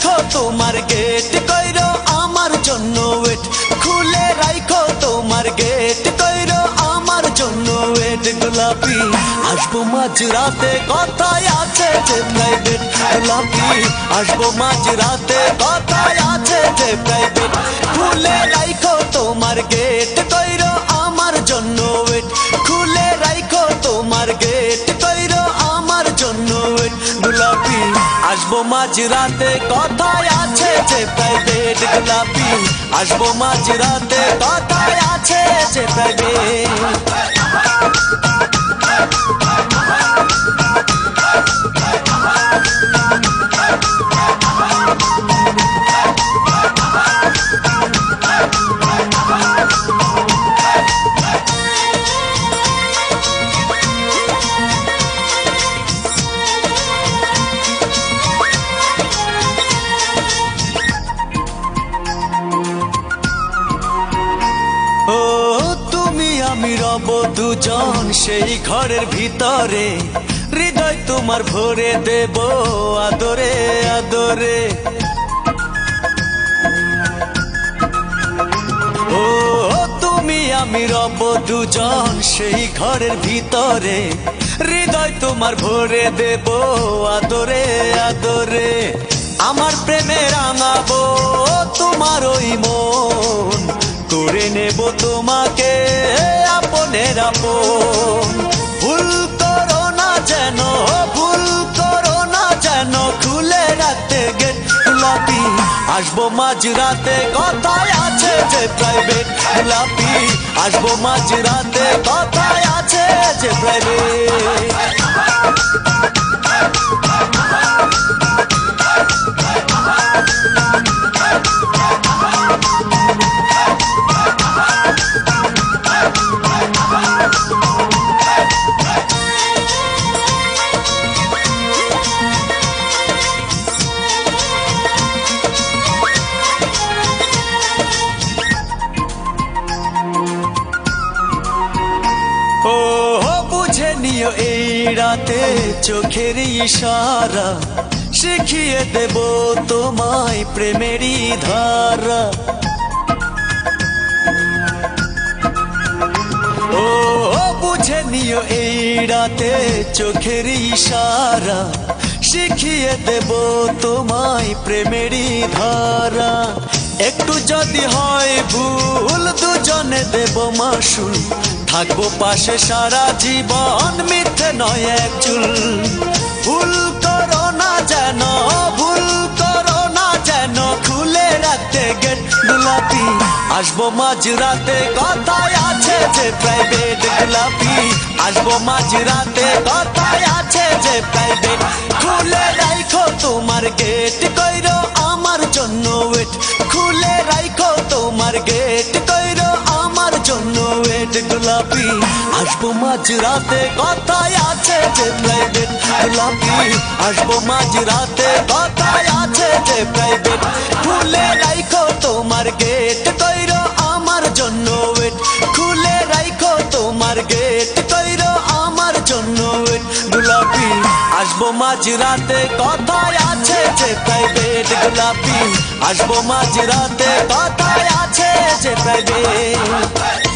রাখো তোমার গেট কইরো আমার জন্য ওয়েট, খুলে রাখো তোমার গেট কইরো আমার জন্য ওয়েট। গোলাপি আসবো মাঝরাতে, কথায় আছে যে প্রাইভেট। গোলাপি আসবো মাঝরাতে, কথায় আছে যে প্রাইভেট। খুলে রাখো তোমার গেট কইরো আমার জন্য ওয়েট, খুলে রাখো তোমার গেট কইরো আমার জন্য ওয়েট। গোলাপি আসবো মাঝরাতে, কথায় আছে যে প্রাইভেট। গোলাপি আসবো মাঝরাতে, কথায় আছে যে প্রাইভেট। ও তুমি আমি রব দুজন সেই ঘরের ভিতরে, হৃদয় তোমার ভরে দেব আদরে আদরে। ও তুমি আমি রব দুজন সেই ঘরের ভিতরে, হৃদয় তোমার ভরে দেব আদরে আদরে। আমার প্রেমে রাঙাবো তোমার ওই মন, করে নেব তোমাকে আপনের আপন। ভুল করো না যেন, ভুল করো না যেন, খুলে রাখতে গেট। গোলাপি আসবো মাঝরাতে, কথায় আছে যে প্রাইভেট। গোলাপি আসবো মাঝরাতে, কথায় আছে যে প্রাইভেট। ও বুঝে নিও এই রাতে চোখের ইশারা, শিখিয়ে দেব তোমায় প্রেমেরই ধারা। ও বুঝে নিও এই রাতে চোখের ইশারা, শিখিয়ে দেব তোমায় প্রেমেরই ধারা। একটু যদি হয় ভুল দুজনে দেব মাসুল, থাকবো পাশে সারা জীবন, মিথ্যে নয় এক চুল। ভুল করো না যেন, ভুল করো না যেন, খুলে রাখতে গেট। গোলাপি আসবো মাঝরাতে, কথায় আছে যে প্রাইভেট। গোলাপি আসবো মাঝরাতে, কথায় আছে যে প্রাইভেট। খুলে রাখো তোমার গেট কইরো আমার জন্য ওয়েট, খুলে রাখো তোমার গেট কইরো আমার জন্য ওয়েট। গোলাপি আসবো মাঝরাতে, কথায় আছে যে প্রাইভেট। গোলাপি আসবো মাঝরাতে, কথায় আছে যে প্রাইভেট। খুলে রাখো তোমার গেট কইরো আমার জন্য ওয়েট, খুলে রাখো তোমার গেট কইরো আমার জন্য ওয়েট। গোলাপি আসবো মাঝরাতে, কথায় আছে যে প্রাইভেট। গোলাপি আসবো মাঝরাতে, কথায় আছে যে প্রাইভেট।